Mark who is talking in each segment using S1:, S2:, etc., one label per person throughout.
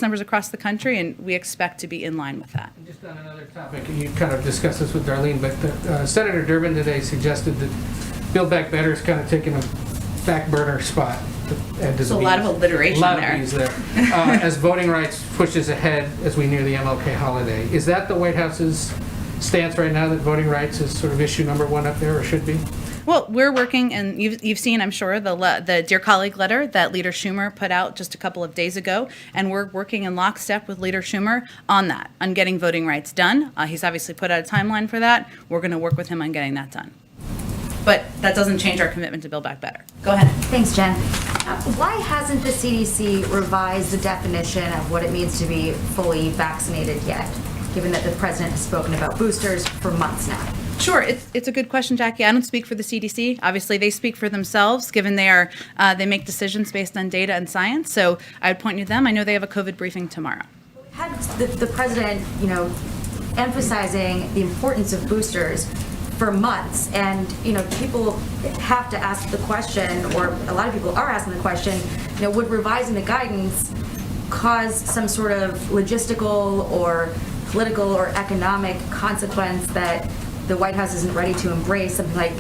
S1: numbers across the country, and we expect to be in line with that.
S2: And just on another topic, and you kind of discussed this with Darlene, but Senator Durbin today suggested that Build Back Better is kind of taking a back burner spot.
S1: There's a lot of alliteration there.
S2: A lot of B's there. As voting rights pushes ahead as we near the MLK holiday. Is that the White House's stance right now, that voting rights is sort of issue number one up there, or should be?
S1: Well, we're working, and you've seen, I'm sure, the Dear Colleague letter that Leader Schumer put out just a couple of days ago, and we're working in lockstep with Leader Schumer on that, on getting voting rights done. He's obviously put out a timeline for that. We're going to work with him on getting that done. But that doesn't change our commitment to Build Back Better. Go ahead.
S3: Thanks, Jen. Why hasn't the CDC revised the definition of what it means to be fully vaccinated yet, given that the president has spoken about boosters for months now?
S1: Sure, it's a good question, Jackie. I don't speak for the CDC. Obviously, they speak for themselves, given they make decisions based on data and science. So I would point you to them. I know they have a COVID briefing tomorrow.
S3: We had the president, emphasizing the importance of boosters for months, and people have to ask the question, or a lot of people are asking the question, would revising the guidance cause some sort of logistical or political or economic consequence that the White House isn't ready to embrace, something like,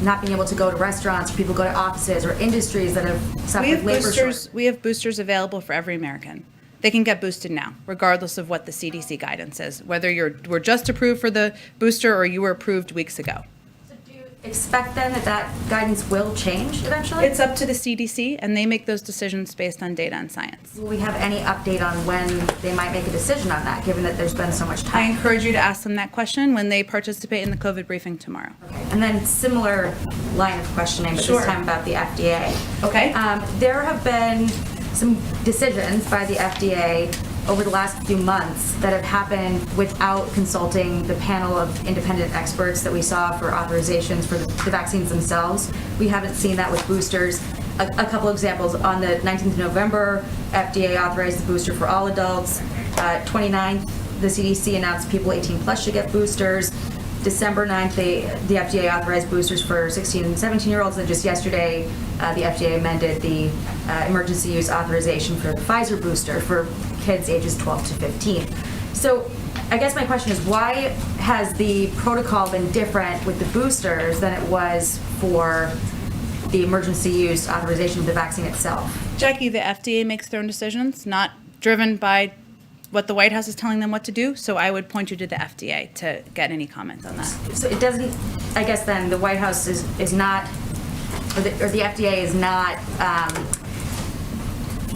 S3: not being able to go to restaurants, or people go to offices, or industries that have suffered labor shortages.
S1: We have boosters available for every American. They can get boosted now, regardless of what the CDC guidance is, whether we're just approved for the booster or you were approved weeks ago.
S3: So do you expect then that guidance will change eventually?
S1: It's up to the CDC, and they make those decisions based on data and science.
S3: Will we have any update on when they might make a decision on that, given that there's been so much
S1: I
S3: time?
S1: encourage you to ask them that question when they participate in the COVID briefing tomorrow.
S3: Okay. And then similar line of questioning, but
S1: Sure.
S3: this time about the FDA.
S1: Okay.
S3: There have been some decisions by the FDA over the last few months that have happened without consulting the panel of independent experts that we saw for authorizations for the vaccines themselves. We haven't seen that with boosters. A couple examples: on the 19th of November, FDA authorized the booster for all adults. 29th, the CDC announced people 18 plus should get boosters. December 9th, the FDA authorized boosters for 16 and 17-year-olds, and just yesterday, the FDA amended the emergency use authorization for the Pfizer booster for kids ages 12 to 15. So I guess my question is, why has the protocol been different with the boosters than it was for the emergency use authorization of the vaccine itself?
S1: Jackie, the FDA makes their own decisions, not driven by what the White House is telling them what to do, so I would point you to the FDA to get any comment on that.
S3: So it doesn't, I guess then the White House is not, or the FDA is not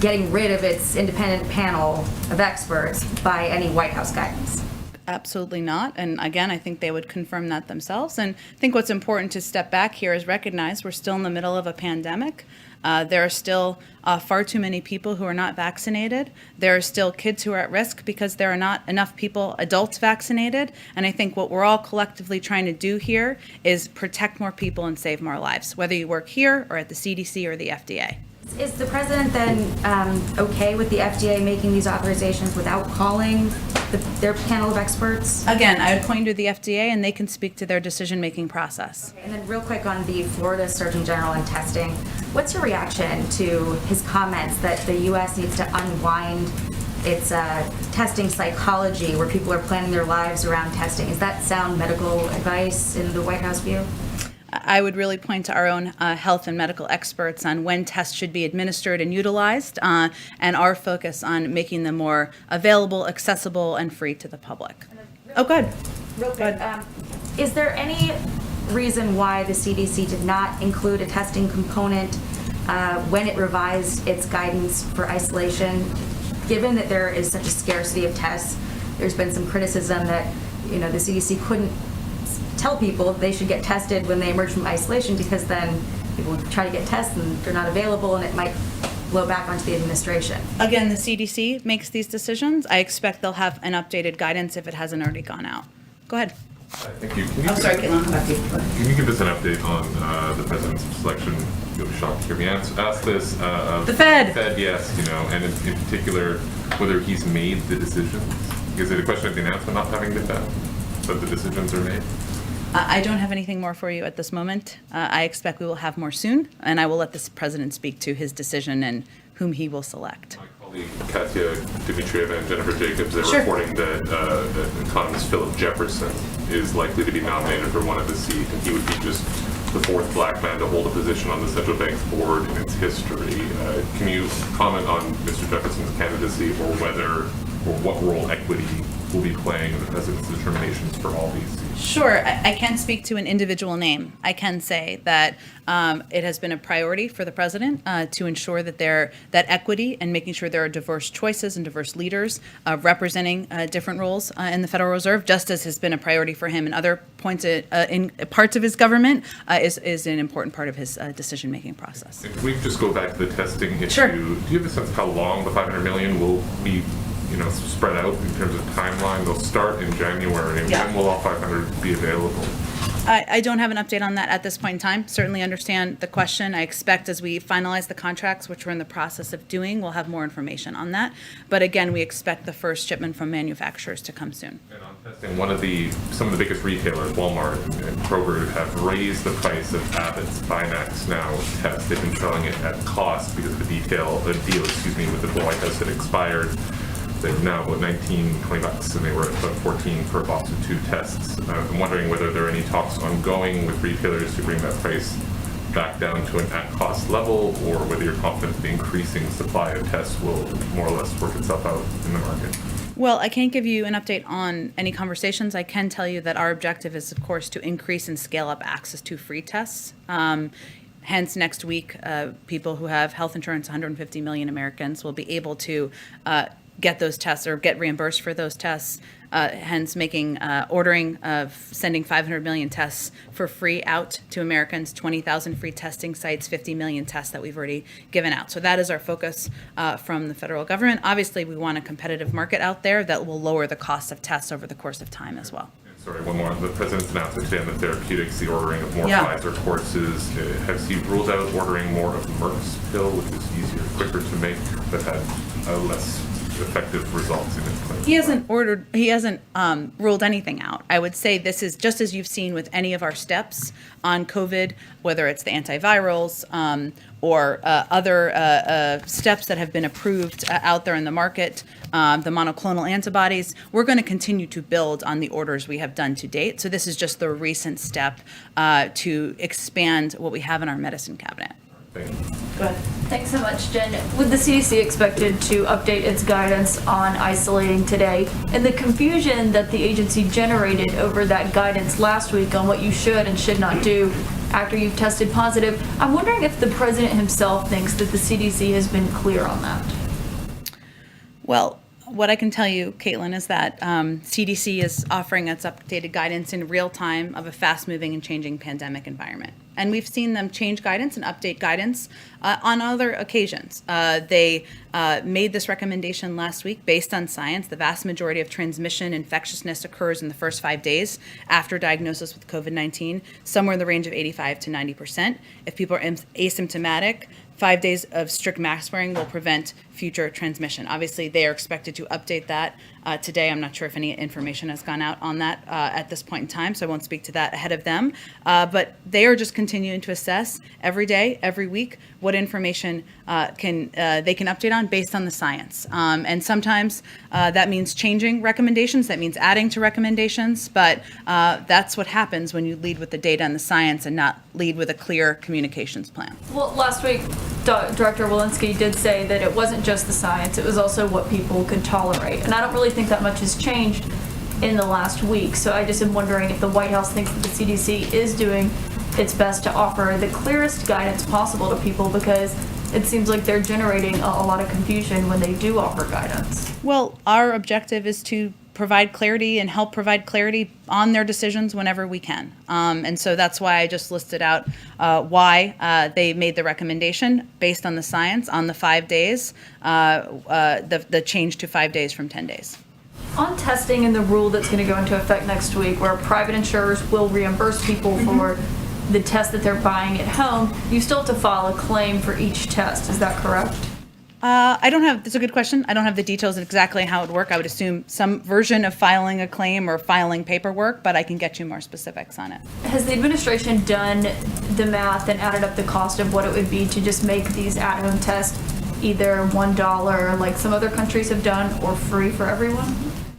S3: getting rid of its independent panel of experts by any White House guidance?
S1: Absolutely not. And again, I think they would confirm that themselves. And I think what's important to step back here is recognize we're still in the middle of a pandemic. There are still far too many people who are not vaccinated. There are still kids who are at risk because there are not enough people, adults, vaccinated. And I think what we're all collectively trying to do here is protect more people and save more lives, whether you work here or at the CDC or the FDA.
S3: Is the president then okay with the FDA making these authorizations without calling their panel of experts?
S1: Again, I would point you to the FDA, and they can speak to their decision-making process.
S3: Okay, and then real quick on the Florida Surgeon General and testing, what's your reaction to his comments that the U.S. needs to unwind its testing psychology, where people are planning their lives around testing? Is that sound medical advice in the White House view?
S1: I would really point to our own health and medical experts on when tests should be administered and utilized, and our focus on making them more available, accessible, and free to the public. Oh, good.
S3: Real quick, is there any reason why the CDC did not include a testing component when it revised its guidance for isolation? Given that there is such a scarcity of tests, there's been some criticism that the CDC couldn't tell people they should get tested when they emerge from isolation, because then people try to get tests and they're not available, and it might blow back onto the administration.
S1: Again, the CDC makes these decisions. I expect they'll have an updated guidance if it hasn't already gone out. Go ahead.
S4: Thank you.
S1: I'm sorry, Caitlin, I'll come back to you.
S4: Can you give us an update on the president's selection? You'll be shocked to hear me ask this.
S1: The Fed.
S4: Fed, yes, and in particular, whether he's made the decisions. Is it a question of the announcement not having been done, but the decisions are made?
S1: I don't have anything more for you at this moment. I expect we will have more soon, and I will let the president speak to his decision and whom he will select.
S4: My Katya Dmitrieva and Jennifer Jacobs, they're
S1: Sure.
S4: reporting that economist Philip Jefferson is likely to be nominated for one of the seats, and he would be just the fourth black man to hold a position on the central bank's board in its history. Can you comment on Mr. Jefferson's candidacy, or whether, or what role equity will be playing in the president's determinations for all these seats?
S1: Sure. I can't speak to an individual name. I can say that it has been a priority for the president to ensure that that equity and making sure there are diverse choices and diverse leaders representing different roles in the Federal Reserve, just as has been a priority for him in other points in parts of his government, is an important part of his decision-making process.
S4: If we just go back to the testing issue,
S1: Sure.
S4: do you have a sense of how long the $500 million will be, spread out in terms of timeline? They'll start in January, and
S1: Yeah.
S4: when will all 500 be available?
S1: I don't have an update on that at this point in time. Certainly understand the question. I expect as we finalize the contracts, which we're in the process of doing, we'll have more information on that. But again, we expect the first shipment from manufacturers to come soon.
S4: And on testing, some of the biggest retailers, Walmart and Kroger, have raised the price of Abbott's Binax Now test. They've been selling it at cost because the deal with the White House had expired. They're now about $19-20, and they were at about $14 per box of 2 tests. I'm wondering whether there are any talks ongoing with retailers to bring that price back down to an at-cost level, or whether you're confident the increasing supply of tests will more or less work itself out in the market.
S1: Well, I can't give you an update on any conversations. I can tell you that our objective is, of course, to increase and scale up access to free tests. Hence, next week, people who have health insurance, 150 million Americans, will be able to get those tests or get reimbursed for those tests, hence sending 500 million tests for free out to Americans, 20,000 free testing sites, 50 million tests that we've already given out. So that is our focus from the federal government. Obviously, we want a competitive market out there that will lower the cost of tests over the course of time as well.
S4: Sorry, one more. The president's announced today on the therapeutics, the ordering of more
S1: Yeah.
S4: Pfizer courses. Has he ruled out ordering more of Merck's pill, which is easier, quicker to make, but had less effective results in its clinical
S1: He hasn't ruled anything out. I would say this is just as you've seen with any of our steps on COVID, whether it's the antivirals or other steps that have been approved out there in the market, the monoclonal antibodies. We're going to continue to build on the orders we have done to date. So this is just the recent step to expand what we have in our medicine cabinet.
S4: Thank you.
S1: Go ahead.
S5: Thanks so much, Jen. With the CDC expected to update its guidance on isolating today, and the confusion that the agency generated over that guidance last week on what you should and should not do after you've tested positive, I'm wondering if the president himself thinks that the CDC has been clear on that.
S1: Well, what I can tell you, Caitlin, is that CDC is offering its updated guidance in real time of a fast-moving and changing pandemic environment. And we've seen them change guidance and update guidance on other occasions. They made this recommendation last week based on science. The vast majority of transmission infectiousness occurs in the first 5 days after diagnosis with COVID-19, somewhere in the range of 85 to 90%. If people are asymptomatic, 5 days of strict mask wearing will prevent future transmission. Obviously, they are expected to update that today. I'm not sure if any information has gone out on that at this point in time, so I won't speak to that ahead of them. But they are just continuing to assess every day, every week, what information they can update on based on the science. And sometimes that means changing recommendations, that means adding to recommendations, but that's what happens when you lead with the data and the science and not lead with a clear communications plan.
S5: Well, last week, Director Walensky did say that it wasn't just the science, it was also what people could tolerate. And I don't really think that much has changed in the last week. So I just am wondering if the White House thinks that the CDC is doing its best to offer the clearest guidance possible to people, because it seems like they're generating a lot of confusion when they do offer guidance.
S1: Well, our objective is to provide clarity and help provide clarity on their decisions whenever we can. And so that's why I just listed out why they made the recommendation based on the science on the 5 days, the change to 5 days from 10 days.
S5: On testing and the rule that's going to go into effect next week, where private insurers will reimburse people for the test that they're buying at home, you still have to file a claim for each test. Is that correct?
S1: That's a good question. I don't have the details of exactly how it would work. I would assume some version of filing a claim or filing paperwork, but I can get you more specifics on it.
S5: Has the administration done the math and added up the cost of what it would be to just make these at-home tests either $1 like some other countries have done, or free for everyone?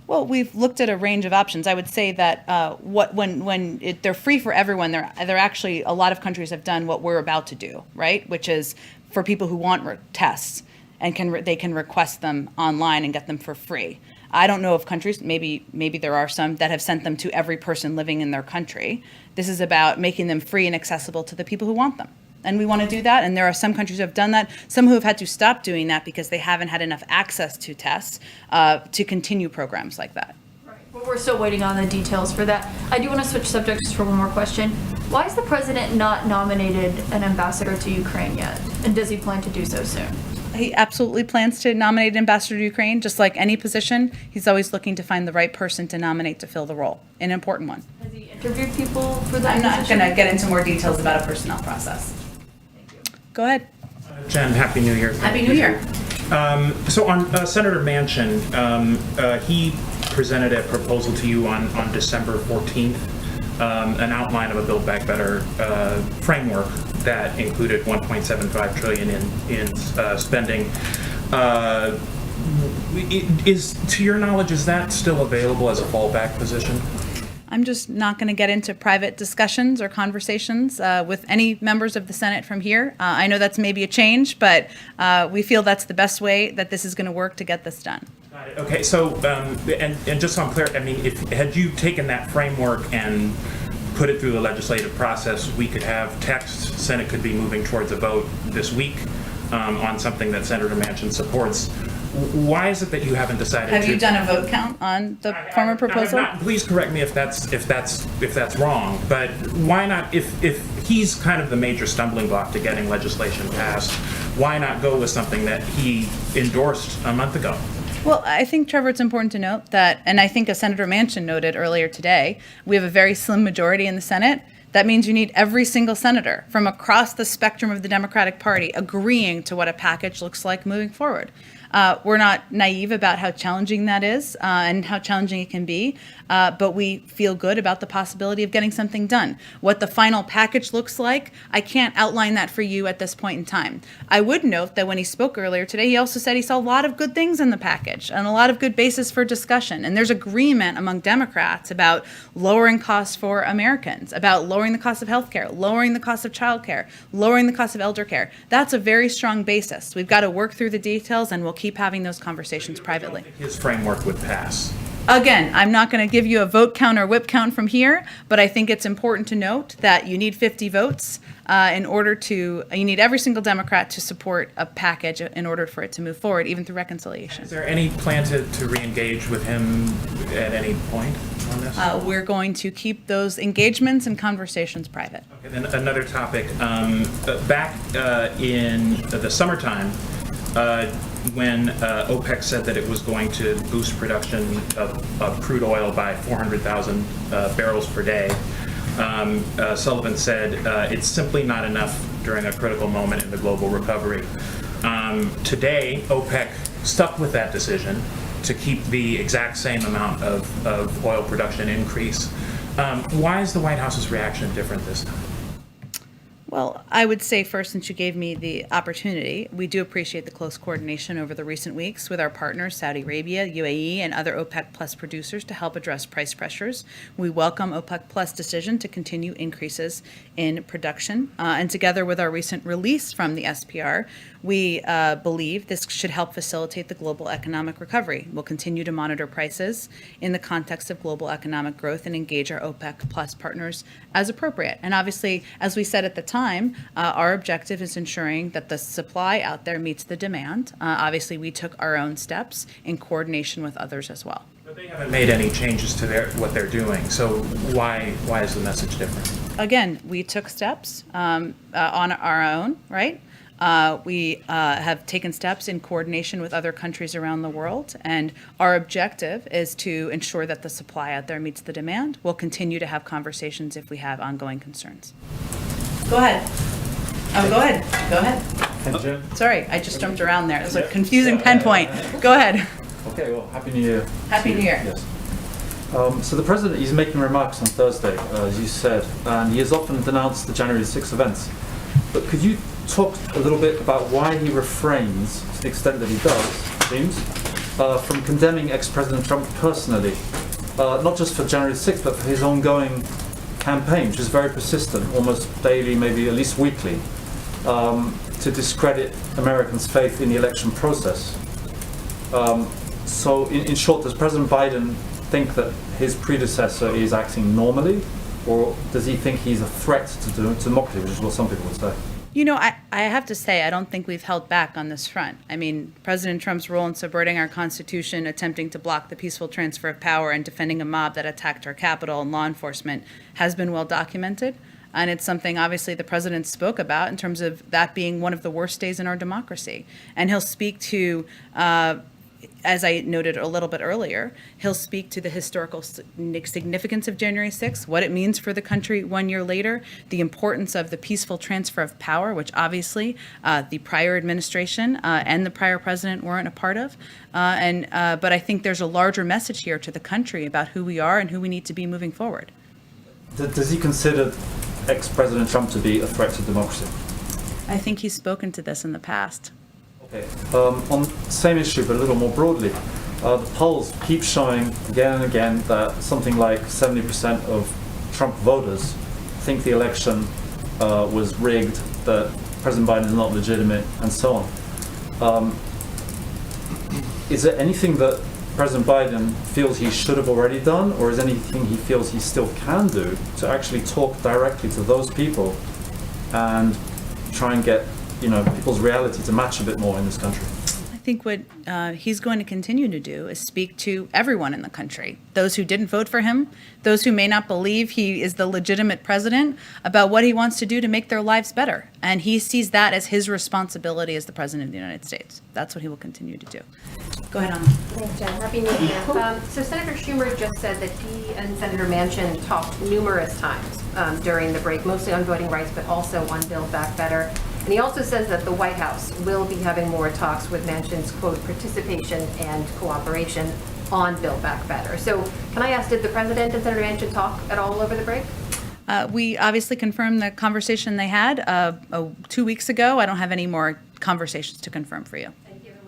S1: Well, we've looked at a range of options. I would say that they're free for everyone, they're actually, a lot of countries have done what we're about to do, right? Which is for people who want tests and they can request them online and get them for free. I don't know of countries, maybe there are some that have sent them to every person living in their country. This is about making them free and accessible to the people who want them. And we want to do that, and there are some countries who have done that, some who have had to stop doing that because they haven't had enough access to tests to continue programs like that.
S5: Right. Well, we're still waiting on the details for that. I do want to switch subjects for one more question. Why has the president not nominated an ambassador to Ukraine yet? And does he plan to do so soon?
S1: He absolutely plans to nominate an ambassador to Ukraine, just like any position. He's always looking to find the right person to nominate to fill the role, an important one.
S5: Has he interviewed people for that
S1: I'm not
S5: position?
S1: going to get into more details about a personnel process. Go ahead.
S6: Jen, Happy New Year.
S1: Happy New Year.
S6: So on Senator Manchin, he presented a proposal to you on December 14th, an outline of a Build Back Better framework that included $1.75 trillion in spending. To your knowledge, is that still available as a fallback position?
S1: I'm just not going to get into private discussions or conversations with any members of the Senate from here. I know that's maybe a change, but we feel that's the best way that this is going to work to get this done.
S6: Got it. Okay, so, and just so I'm clear, I mean, had you taken that framework and put it through the legislative process, we could have text, Senate could be moving towards a vote this week on something that Senator Manchin supports. Why is it that you haven't decided to?
S1: Have you done a vote count on the former proposal?
S6: I have not. Please correct me if that's wrong. But why not? If he's kind of the major stumbling block to getting legislation passed, why not go with something that he endorsed a month ago?
S1: Well, I think, Trevor, it's important to note that, and I think as Senator Manchin noted earlier today, we have a very slim majority in the Senate. That means you need every single senator from across the spectrum of the Democratic Party agreeing to what a package looks like moving forward. We're not naive about how challenging that is and how challenging it can be, but we feel good about the possibility of getting something done. What the final package looks like, I can't outline that for you at this point in time. I would note that when he spoke earlier today, he also said he saw a lot of good things in the package and a lot of good basis for discussion. And there's agreement among Democrats about lowering costs for Americans, about lowering the cost of health care, lowering the cost of child care, lowering the cost of elder care. That's a very strong basis. We've got to work through the details, and we'll keep having those conversations privately.
S6: His framework would pass.
S1: Again, I'm not going to give you a vote count or whip count from here, but I think it's important to note that you need 50 votes you need every single Democrat to support a package in order for it to move forward, even through reconciliation.
S6: Is there any plan to re-engage with him at any point on this?
S1: We're going to keep those engagements and conversations private.
S6: Okay, then another topic. Back in the summertime, when OPEC said that it was going to boost production of crude oil by 400,000 barrels per day, Sullivan said it's simply not enough during a critical moment in the global recovery. Today, OPEC stuck with that decision to keep the exact same amount of oil production increase. Why is the White House's reaction different this time?
S1: Well, I would say first, since you gave me the opportunity, we do appreciate the close coordination over the recent weeks with our partners, Saudi Arabia, UAE, and other OPEC Plus producers to help address price pressures. We welcome OPEC Plus' decision to continue increases in production. And together with our recent release from the SPR, we believe this should help facilitate the global economic recovery. We'll continue to monitor prices in the context of global economic growth and engage our OPEC Plus partners as appropriate. And obviously, as we said at the time, our objective is ensuring that the supply out there meets the demand. Obviously, we took our own steps in coordination with others as well.
S6: But they haven't made any changes to what they're doing. So why is the message different?
S1: Again, we took steps on our own, right? We have taken steps in coordination with other countries around the world, and our objective is to ensure that the supply out there meets the demand. We'll continue to have conversations if we have ongoing concerns. Go ahead. Oh, go ahead. Go ahead. Sorry, I just jumped around there. It was a confusing pinpoint. Go ahead.
S7: Okay, well, Happy New Year.
S1: Happy New Year.
S7: Yes. So the president is making remarks on Thursday, as you said, and he has often denounced the January 6 events. But could you talk a little bit about why he refrains, to the extent that he does, it seems, from condemning ex-President Trump personally, not just for January 6th, but for his ongoing campaign, which is very persistent, almost daily, maybe at least weekly, to discredit Americans' faith in the election process. So, in short, does President Biden think that his predecessor is acting normally, or does he think he's a threat to democracy, which is what some people would say?
S1: You know, I have to say, I don't think we've held back on this front. I mean, President Trump's role in subverting our Constitution, attempting to block the peaceful transfer of power, and defending a mob that attacked our Capitol and law enforcement has been well documented. And it's something, obviously, the president spoke about in terms of that being one of the worst days in our democracy. And he'll speak to, as I noted a little bit earlier, he'll speak to the historical significance of January 6th, what it means for the country 1 year later, the importance of the peaceful transfer of power, which obviously the prior administration and the prior president weren't a part of. But I think there's a larger message here to the country about who we are and who we need to be moving forward.
S7: Does he consider ex-President Trump to be a threat to democracy?
S1: I think he's spoken to this in the past.
S7: Okay. On the same issue, but a little more broadly, the polls keep showing again and again that something like 70% of Trump voters think the election was rigged, that President Biden is not legitimate, and so on. Is there anything that President Biden feels he should have already done, or is anything he feels he still can do to actually talk directly to those people and try and get people's reality to match a bit more in this country?
S1: I think what he's going to continue to do is speak to everyone in the country, those who didn't vote for him, those who may not believe he is the legitimate president, about what he wants to do to make their lives better. And he sees that as his responsibility as the president of the United States. That's what he will continue to do. Go ahead, Anna.
S8: Thanks, Jen. Happy New Year. So Senator Schumer just said that he and Senator Manchin talked numerous times during the break, mostly on voting rights, but also on Build Back Better. And he also says that the White House will be having more talks with Manchin's, quote, participation and cooperation on Build Back Better. So can I ask, did the president and Senator Manchin talk at all over the break?
S1: We obviously confirmed the conversation they had 2 weeks ago. I don't have any more conversations to confirm for you.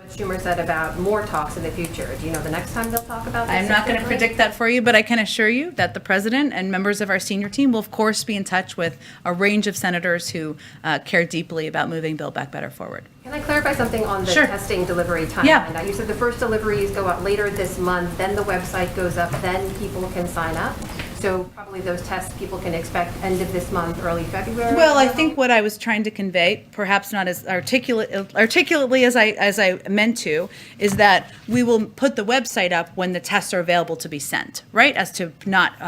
S8: Schumer said about more talks in the future. Do you know the next time they'll talk about this?
S1: I'm not going to predict that for you, but I can assure you that the president and members of our senior team will, of course, be in touch with a range of senators who care deeply about moving Build Back Better forward.
S8: Can I clarify something on the
S1: Sure.
S8: testing delivery timeline?
S1: Yeah.
S8: Now, you said the first deliveries go out later this month, then the website goes up, then people can sign up. So probably those tests people can expect end of this month, early February?
S1: Well, I think what I was trying to convey, perhaps not as articulately as I meant to, is that we will put the website up when the tests are available to be sent, right? As to not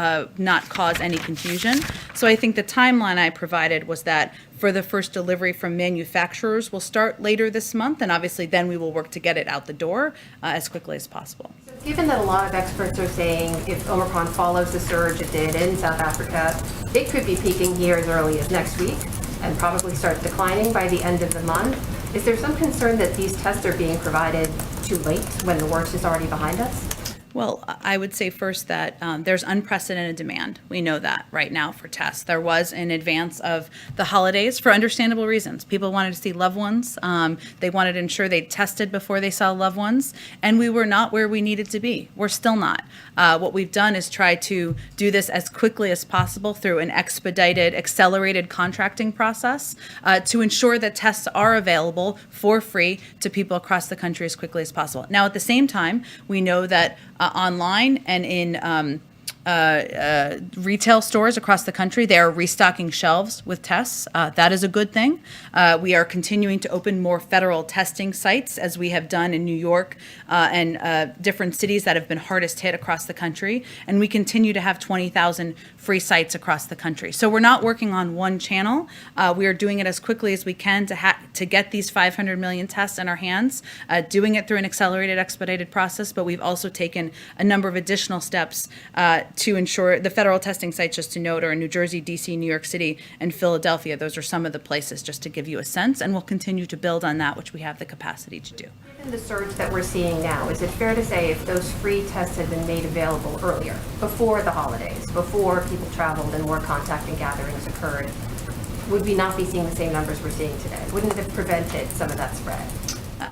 S1: cause any confusion. So I think the timeline I provided was that for the first delivery from manufacturers will start later this month, and obviously then we will work to get it out the door as quickly as possible.
S8: So given that a lot of experts are saying if Omicron follows the surge it did in South Africa, it could be peaking here as early as next week and probably start declining by the end of the month. Is there some concern that these tests are being provided too late when the worst is already behind us?
S1: Well, I would say first that there's unprecedented demand. We know that right now for tests. There was in advance of the holidays for understandable reasons. People wanted to see loved ones. They wanted to ensure they tested before they saw loved ones. And we were not where we needed to be. We're still not. What we've done is try to do this as quickly as possible through an expedited, accelerated contracting process to ensure that tests are available for free to people across the country as quickly as possible. Now, at the same time, we know that online and in retail stores across the country, they are restocking shelves with tests. That is a good thing. We are continuing to open more federal testing sites, as we have done in New York and different cities that have been hardest hit across the country. And we continue to have 20,000 free sites across the country. So we're not working on one channel. We are doing it as quickly as we can to get these 500 million tests in our hands, doing it through an accelerated, expedited process. But we've also taken a number of additional steps to ensure the federal testing sites, just to note, are in New Jersey, D.C., New York City, and Philadelphia. Those are some of the places, just to give you a sense, and we'll continue to build on that, which we have the capacity to do.
S8: Given the surge that we're seeing now, is it fair to say if those free tests had been made available earlier, before the holidays, before people traveled and more contact and gatherings occurred, would we not be seeing the same numbers we're seeing today? Wouldn't it have prevented some of that spread?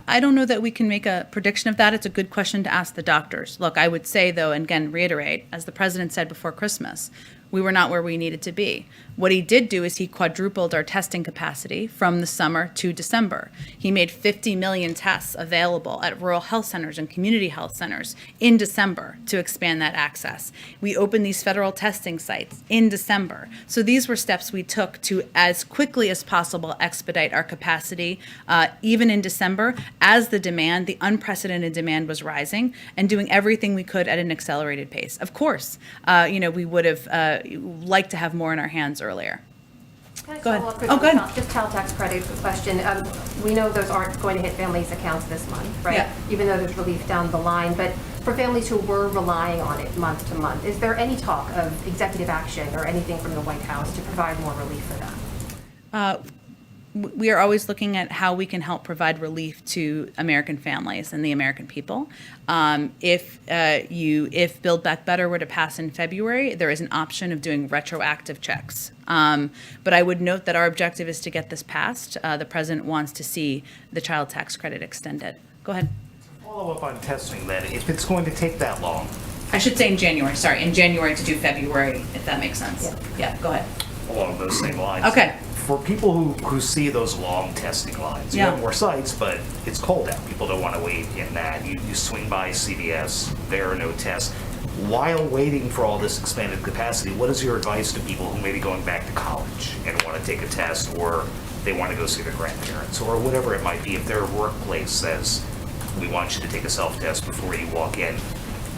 S1: I don't know that we can make a prediction of that. It's a good question to ask the doctors. Look, I would say, though, and again, reiterate, as the president said before Christmas, we were not where we needed to be. What he did do is he quadrupled our testing capacity from the summer to December. He made 50 million tests available at rural health centers and community health centers in December to expand that access. We opened these federal testing sites in December. So these were steps we took to, as quickly as possible, expedite our capacity, even in December, as the unprecedented demand was rising, and doing everything we could at an accelerated pace. Of course, we would have liked to have more in our hands earlier.
S8: Can I
S1: Go ahead.
S8: follow up
S1: Oh, go ahead.
S8: Just child tax credit question. We know those aren't going to hit families' accounts this month, right?
S1: Yeah.
S8: Even though there's relief down the line. But for families who were relying on it month to month, is there any talk of executive action or anything from the White House to provide more relief for them?
S1: We are always looking at how we can help provide relief to American families and the American people. If Build Back Better were to pass in February, there is an option of doing retroactive checks. But I would note that our objective is to get this passed. The president wants to see the child tax credit extended. Go ahead.
S9: Follow up on testing then, if it's going to take that long.
S1: I should say in January to do February, if that makes sense. Yeah, go ahead.
S9: Along those same lines.
S1: Okay.
S9: For people who see those long testing lines, you
S1: Yeah.
S9: have more sites, but it's cold out. People don't want to wait in that. You swing by CVS, there are no tests. While waiting for all this expanded capacity, what is your advice to people who may be going back to college and want to take a test, or they want to go see their grandparents, or whatever it might be? If their workplace says, we want you to take a self-test before you walk in,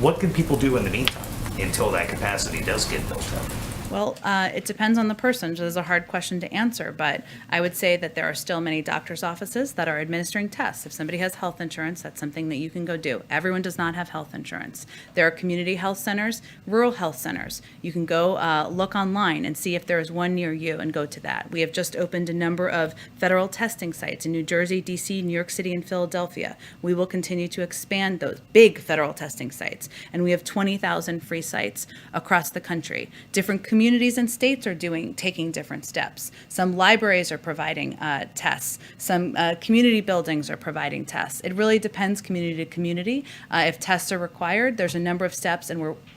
S9: what can people do in the meantime until that capacity does get built up?
S1: Well, it depends on the person. So it's a hard question to answer, but I would say that there are still many doctor's offices that are administering tests. If somebody has health insurance, that's something that you can go do. Everyone does not have health insurance. There are community health centers, rural health centers. You can go look online and see if there is one near you and go to that. We have just opened a number of federal testing sites in New Jersey, D.C., New York City, and Philadelphia. We will continue to expand those big federal testing sites, and we have 20,000 free sites across the country. Different communities and states are taking different steps. Some libraries are providing tests. Some community buildings are providing tests. It really depends community to community. If tests are required, there's a number of steps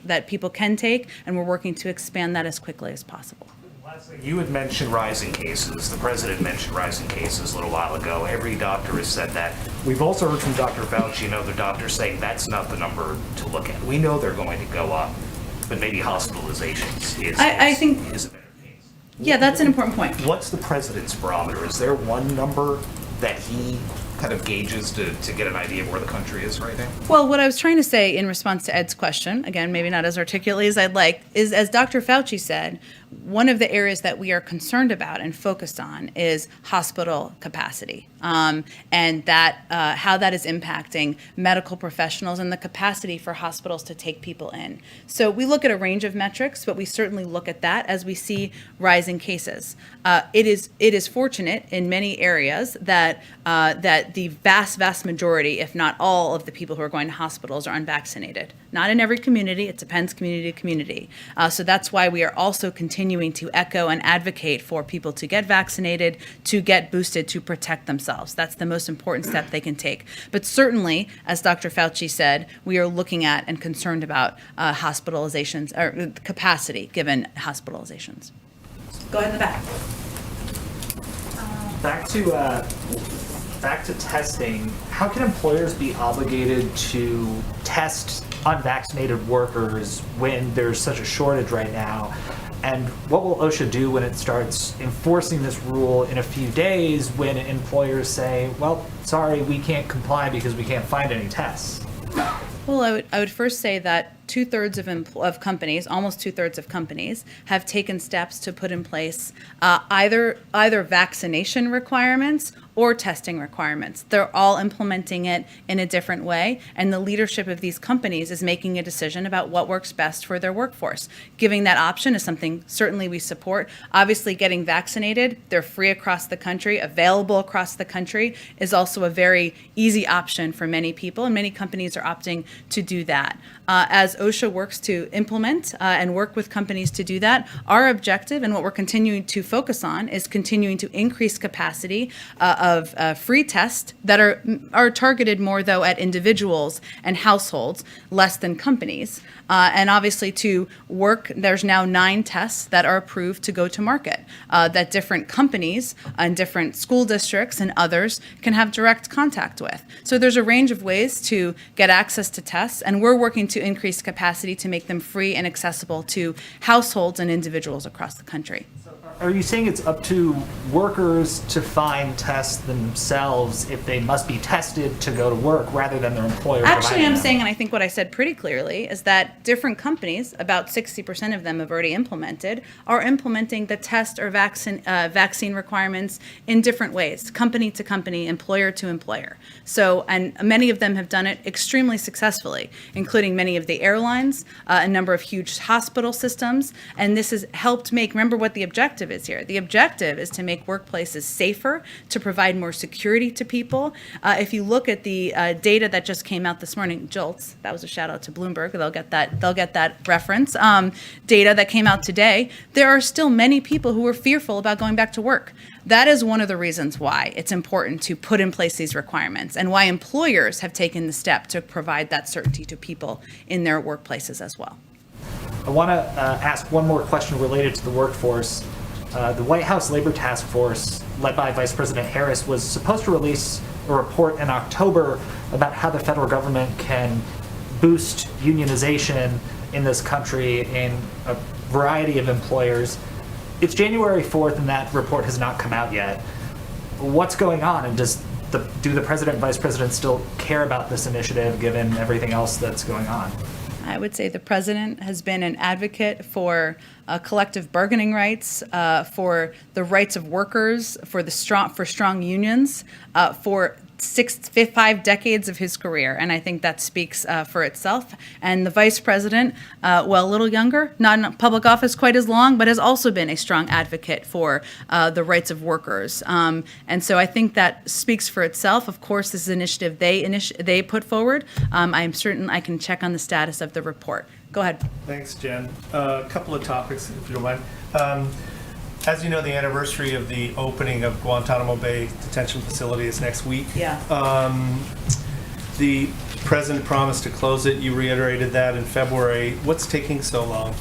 S1: that people can take, and we're working to expand that as quickly as possible.
S9: Lastly, you had mentioned rising cases. The president mentioned rising cases a little while ago. Every doctor has said that. We've also heard from Dr. Fauci and other doctors saying that's not the number to look at. We know they're going to go up, but maybe hospitalizations is a better case.
S1: Yeah, that's an important point.
S9: What's the president's barometer? Is there one number that he kind of gauges to get an idea of where the country is right now?
S1: Well, what I was trying to say in response to Ed's question, again, maybe not as articulately as I'd like, is as Dr. Fauci said, one of the areas that we are concerned about and focused on is hospital capacity, and that how that is impacting medical professionals and the capacity for hospitals to take people in. So we look at a range of metrics, but we certainly look at that as we see rising cases. It is fortunate in many areas that the vast majority, if not all, of the people who are going to hospitals are unvaccinated. Not in every community; it depends community to community. So that's why we are also continuing to echo and advocate for people to get vaccinated, to get boosted, to protect themselves. That's the most important step they can take. But certainly, as Dr. Fauci said, we are looking at and concerned about hospitalizations or capacity given hospitalizations. Go ahead in the back.
S10: Back to testing. How can employers be obligated to test unvaccinated workers when there's such a shortage right now? And what will OSHA do when it starts enforcing this rule in a few days when employers say, well, sorry, we can't comply because we can't find any tests?
S1: Well, I would first say that two-thirds of companies, almost two-thirds of companies, have taken steps to put in place either vaccination requirements or testing requirements. They're all implementing it in a different way, and the leadership of these companies is making a decision about what works best for their workforce. Giving that option is something certainly we support. Obviously, getting vaccinated, they're free across the country, available across the country, is also a very easy option for many people, and many companies are opting to do that. As OSHA works to implement and work with companies to do that, our objective and what we're continuing to focus on is continuing to increase capacity of free tests that are targeted more, though, at individuals and households, less than companies. And obviously to work, there's now 9 tests that are approved to go to market that different companies and different school districts and others can have direct contact with. So there's a range of ways to get access to tests, and we're working to increase capacity to make them free and accessible to households and individuals across the country.
S10: Are you saying it's up to workers to find tests themselves if they must be tested to go to work rather than their employer?
S1: Actually, I'm
S10: them?
S1: saying, and I think what I said pretty clearly, is that different companies, about 60% of them have already implemented, are implementing the test or vaccine requirements in different ways, company to company, employer to employer. So, and many of them have done it extremely successfully, including many of the airlines, a number of huge hospital systems, and this has helped make, remember what the objective is here. The objective is to make workplaces safer, to provide more security to people. If you look at the data that just came out this morning, JOLTS, that was a shout out to Bloomberg, they'll get that reference, data that came out today, there are still many people who are fearful about going back to work. That is one of the reasons why it's important to put in place these requirements and why employers have taken the step to provide that certainty to people in their workplaces as well.
S10: I want to ask one more question related to the workforce. The White House Labor Task Force, led by Vice President Harris, was supposed to release a report in October about how the federal government can boost unionization in this country in a variety of employers. It's January 4th and that report has not come out yet. What's going on, and do the president and vice president still care about this initiative given everything else that's going on?
S1: I would say the president has been an advocate for collective bargaining rights, for the rights of workers, for strong unions, for 5 decades of his career, and I think that speaks for itself. And the vice president, well, a little younger, not in public office quite as long, but has also been a strong advocate for the rights of workers. And so I think that speaks for itself. Of course, this is an initiative they put forward. I am certain I can check on the status of the report. Go ahead.
S11: Thanks, Jen. A couple of topics, if you don't mind. As you know, the anniversary of the opening of Guantanamo Bay Detention Facility is next week.
S1: Yeah.
S11: The president promised to close it. You reiterated that in February. What's taking so long?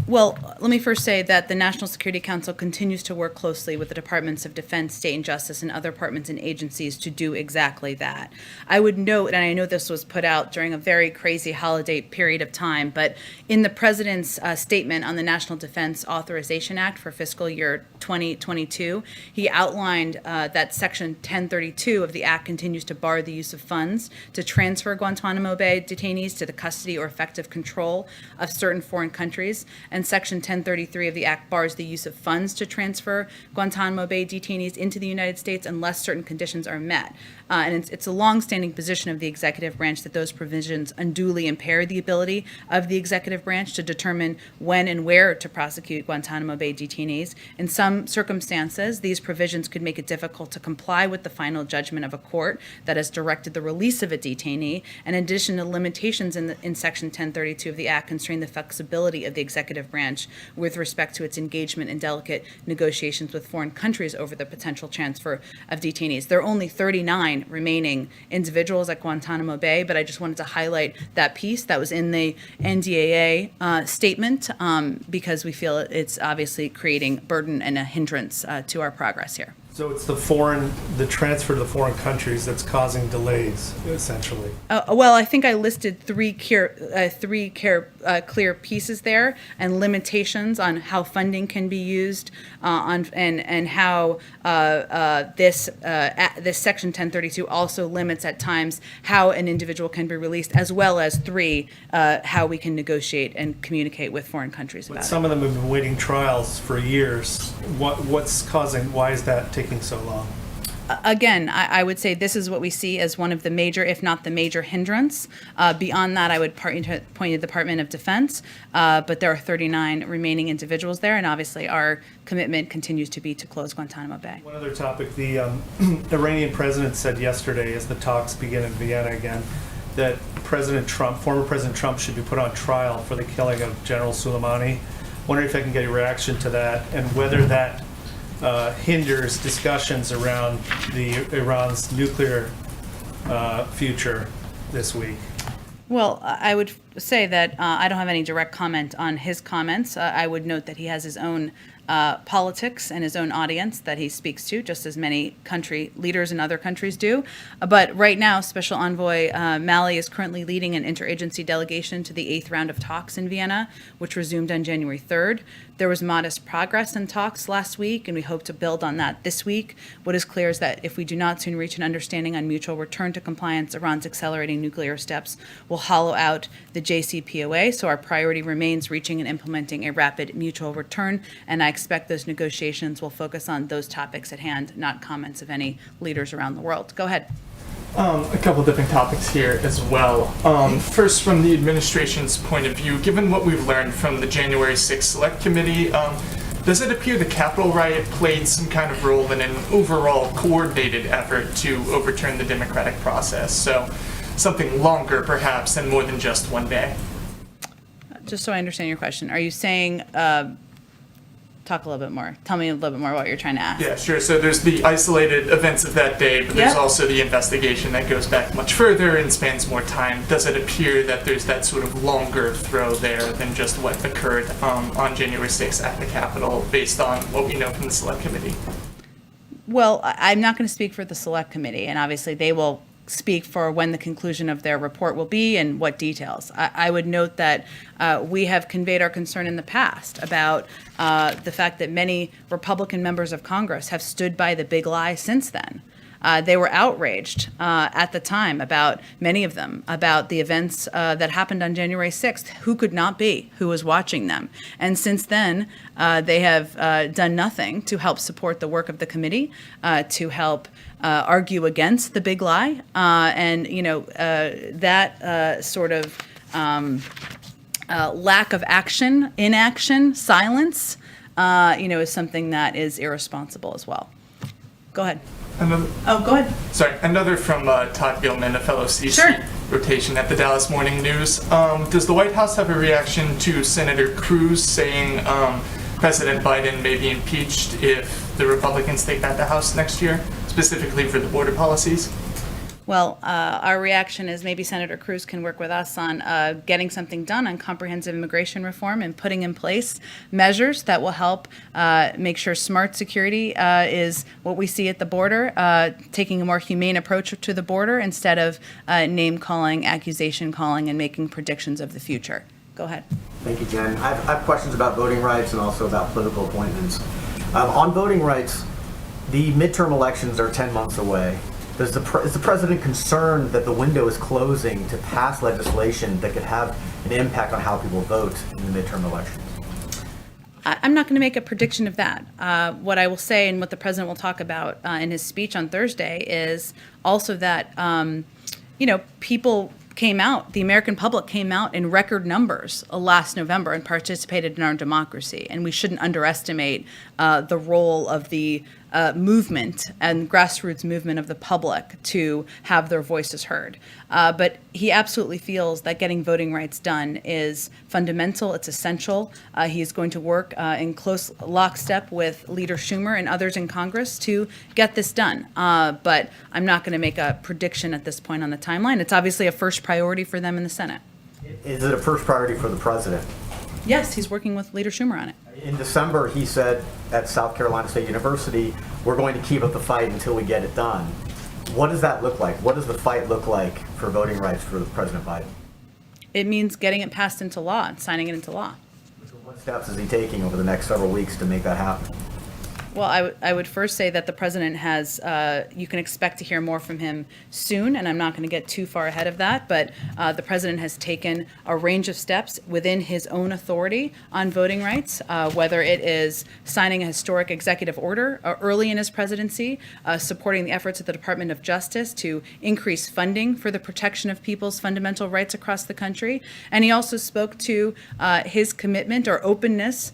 S1: Well, let me first say that the National Security Council continues to work closely with the Departments of Defense, State and Justice, and other departments and agencies to do exactly that. I would note, and I know this was put out during a very crazy holiday period of time, but in the President's statement on the National Defense Authorization Act for fiscal year 2022, he outlined that Section 1032 of the Act continues to bar the use of funds to transfer Guantanamo Bay detainees to the custody or effective control of certain foreign countries. And Section 1033 of the Act bars the use of funds to transfer Guantanamo Bay detainees into the United States unless certain conditions are met. And it's a longstanding position of the executive branch that those provisions unduly impair the ability of the executive branch to determine when and where to prosecute Guantanamo Bay detainees. In some circumstances, these provisions could make it difficult to comply with the final judgment of a court that has directed the release of a detainee. In addition to limitations in Section 1032 of the Act concerning the flexibility of the executive branch with respect to its engagement in delicate negotiations with foreign countries over the potential transfer of detainees. There are only 39 remaining individuals at Guantanamo Bay, but I just wanted to highlight that piece that was in the NDAA statement because we feel it's obviously creating burden and a hindrance to our progress here.
S11: So it's the transfer to the foreign countries that's causing delays, essentially.
S1: Well, I think I listed three clear pieces there, and limitations on how funding can be used, and how this Section 1032 also limits at times how an individual can be released, as well as how we can negotiate and communicate with foreign countries about it.
S11: Some of them have been waiting trials for years. Why is that taking taking so long?
S1: Again, I would say this is what we see as one of the major, if not the major hindrance. Beyond that, I would point to the Department of Defense, but there are 39 remaining individuals there, and obviously our commitment continues to be to close Guantanamo Bay.
S11: One other topic, the Iranian president said yesterday, as the talks begin in Vienna again, that former President Trump should be put on trial for the killing of General Soleimani. Wondering if I can get a reaction to that, and whether that hinders discussions around Iran's nuclear future this week.
S1: Well, I would say that I don't have any direct comment on his comments. I would note that he has his own politics and his own audience that he speaks to, just as many country leaders in other countries do. But right now, Special Envoy Malley is currently leading an interagency delegation to the 8th round of talks in Vienna, which resumed on January 3rd. There was modest progress in talks last week, and we hope to build on that this week. What is clear is that if we do not soon reach an understanding on mutual return to compliance, Iran's accelerating nuclear steps will hollow out the JCPOA. So our priority remains reaching and implementing a rapid mutual return, and I expect those negotiations will focus on those topics at hand, not comments of any leaders around the world. Go ahead.
S12: A couple different topics here as well. First, from the administration's point of view, given what we've learned from the January 6th Select Committee, does it appear the Capitol riot played some kind of role in an overall coordinated effort to overturn the democratic process? So something longer, perhaps, than more than just one day?
S1: Just so I understand your question, are you saying, talk a little bit more. Tell me a little bit more what you're trying to ask.
S12: Yeah, sure. So there's the isolated events of that day, but there's also the investigation that goes back much further and spans more time. Does it appear that there's that sort of longer throw there than just what occurred on January 6th at the Capitol, based on what we know from the Select Committee?
S1: Well, I'm not going to speak for the Select Committee, and obviously they will speak for when the conclusion of their report will be and what details. I would note that we have conveyed our concern in the past about the fact that many Republican members of Congress have stood by the big lie since then. They were outraged at the time, about many of them, about the events that happened on January 6th. Who could not be? Who was watching them? And since then, they have done nothing to help support the work of the committee, to help argue against the big lie. And, you know, that sort of lack of action, inaction, silence, you know, is something that is irresponsible as well. Go ahead. Go ahead.
S12: Sorry, another from Todd Gilman, a fellow C-suite
S1: Sure.
S12: rotation at the Dallas Morning News. Does the White House have a reaction to Senator Cruz saying President Biden may be impeached if the Republicans take back the House next year, specifically for the border policies?
S1: Well, our reaction is maybe Senator Cruz can work with us on getting something done on comprehensive immigration reform and putting in place measures that will help make sure smart security is what we see at the border, taking a more humane approach to the border instead of name-calling, accusation-calling, and making predictions of the future. Go ahead.
S13: Thank you, Jen. I have questions about voting rights and also about political appointments. On voting rights, the midterm elections are 10 months away. Is the president concerned that the window is closing to pass legislation that could have an impact on how people vote in the midterm elections?
S1: I'm not going to make a prediction of that. What I will say, and what the president will talk about in his speech on Thursday, is also that, you know, people came out, the American public came out in record numbers last November and participated in our democracy. And we shouldn't underestimate the role of the movement and grassroots movement of the public to have their voices heard. But he absolutely feels that getting voting rights done is fundamental, it's essential. He is going to work in close lockstep with Leader Schumer and others in Congress to get this done. But I'm not going to make a prediction at this point on the timeline. It's obviously a first priority for them in the Senate.
S13: Is it a first priority for the president?
S1: Yes, he's working with Leader Schumer on it.
S13: In December, he said at South Carolina State University, we're going to keep up the fight until we get it done. What does that look like? What does the fight look like for voting rights for President Biden?
S1: It means getting it passed into law and signing it into law.
S13: So what steps is he taking over the next several weeks to make that happen?
S1: Well, I would first say that the president has, you can expect to hear more from him soon, and I'm not going to get too far ahead of that, but the president has taken a range of steps within his own authority on voting rights, whether it is signing a historic executive order early in his presidency, supporting the efforts of the Department of Justice to increase funding for the protection of people's fundamental rights across the country, and he also spoke to his commitment or openness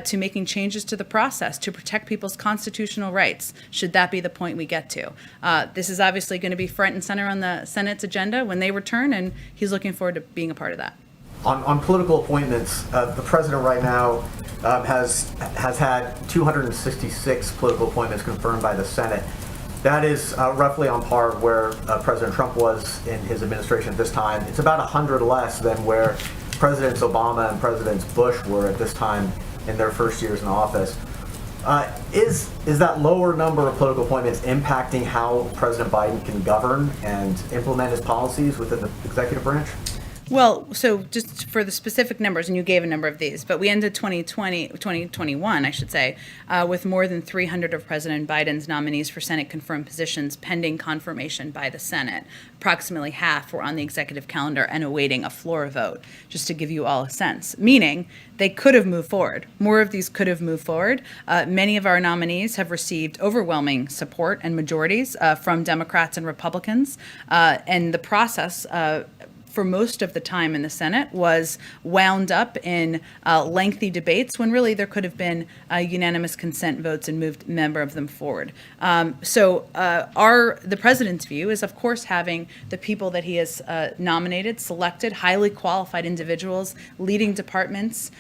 S1: to making changes to the process to protect people's constitutional rights, should that be the point we get to. This is obviously going to be front and center on the Senate's agenda when they return, and he's looking forward to being a part of that.
S13: On political appointments, the president right now has had 266 political appointments confirmed by the Senate. That is roughly on par where President Trump was in his administration at this time. It's about 100 less than where Presidents Obama and Presidents Bush were at this time in their first years in office. Is that lower number of political appointments impacting how President Biden can govern and implement his policies within the executive branch?
S1: Well, so just for the specific numbers, and you gave a number of these, but we ended 2021, I should say, with more than 300 of President Biden's nominees for Senate confirmed positions pending confirmation by the Senate. Approximately half were on the executive calendar and awaiting a floor vote, just to give you all a sense, meaning they could have moved forward. More of these could have moved forward. Many of our nominees have received overwhelming support and majorities from Democrats and Republicans, and the process for most of the time in the Senate was wound up in lengthy debates when really there could have been unanimous consent votes and moved a member of them forward. The president's view is, of course, having the people that he has nominated, selected, highly qualified individuals, leading departments,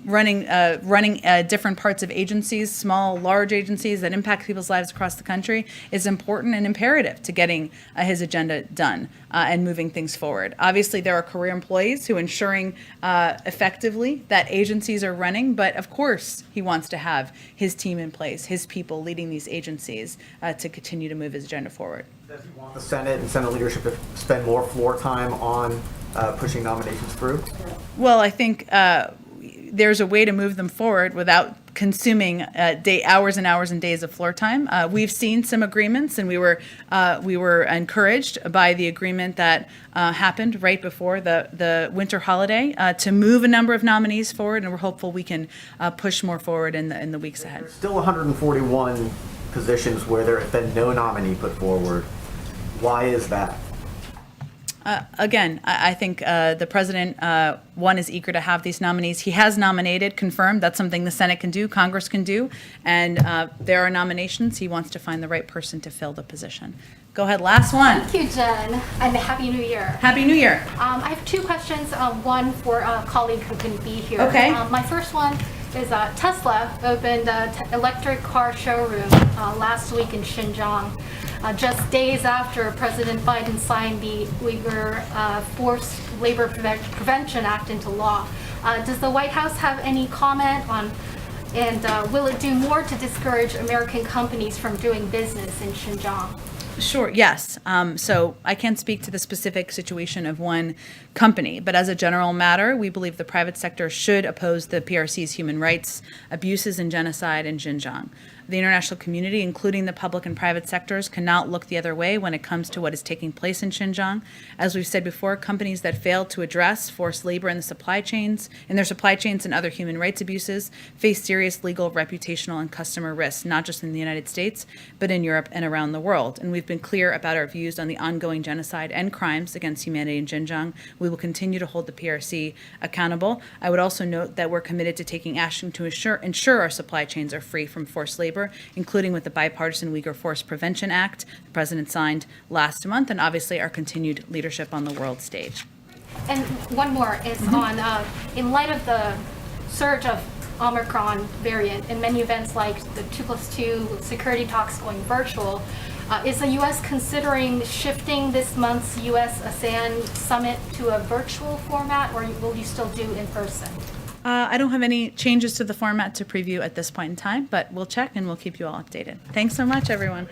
S1: running different parts of agencies, small, large agencies that impact people's lives across the country, is important and imperative to getting his agenda done and moving things forward. Obviously, there are career employees who are ensuring effectively that agencies are running, but of course, he wants to have his team in place, his people leading these agencies to continue to move his agenda forward.
S13: Does he want the Senate and Senate leadership to spend more floor time on pushing nominations through?
S1: Well, I think there's a way to move them forward without consuming hours and hours and days of floor time. We've seen some agreements, and we were encouraged by the agreement that happened right before the winter holiday to move a number of nominees forward, and we're hopeful we can push more forward in the weeks ahead.
S13: There's still 141 positions where there has been no nominee put forward. Why is that?
S1: Again, I think the president, one, is eager to have these nominees. He has nominated, confirmed. That's something the Senate can do, Congress can do. And there are nominations. He wants to find the right person to fill the position. Go ahead, last one.
S14: Thank you, Jen, and Happy New Year.
S1: Happy New Year.
S14: I have two questions, one for a colleague who couldn't be here.
S1: Okay.
S14: My first one is Tesla opened an electric car showroom last week in Xinjiang, just days after President Biden signed the Uyghur Forced Labor Prevention Act into law. Does the White House have any comment on, and will it do more to discourage American companies from doing business in Xinjiang?
S1: Sure, yes. So I can't speak to the specific situation of one company, but as a general matter, we believe the private sector should oppose the PRC's human rights abuses and genocide in Xinjiang. The international community, including the public and private sectors, cannot look the other way when it comes to what is taking place in Xinjiang. As we've said before, companies that fail to address forced labor in their supply chains and other human rights abuses face serious legal, reputational, and customer risks, not just in the United States, but in Europe and around the world. And we've been clear about our views on the ongoing genocide and crimes against humanity in Xinjiang. We will continue to hold the PRC accountable. I would also note that we're committed to taking action to ensure our supply chains are free from forced labor, including with the bipartisan Uyghur Forced Prevention Act the President signed last month, and obviously our continued leadership on the world stage.
S14: And one more is on, in light of the surge of Omicron variant and many events like the 2+2 security talks going virtual, is the U.S. considering shifting this month's U.S.-ASEAN summit to a virtual format, or will you still do in person?
S1: I don't have any changes to the format to preview at this point in time, but we'll check and we'll keep you all updated. Thanks so much, everyone.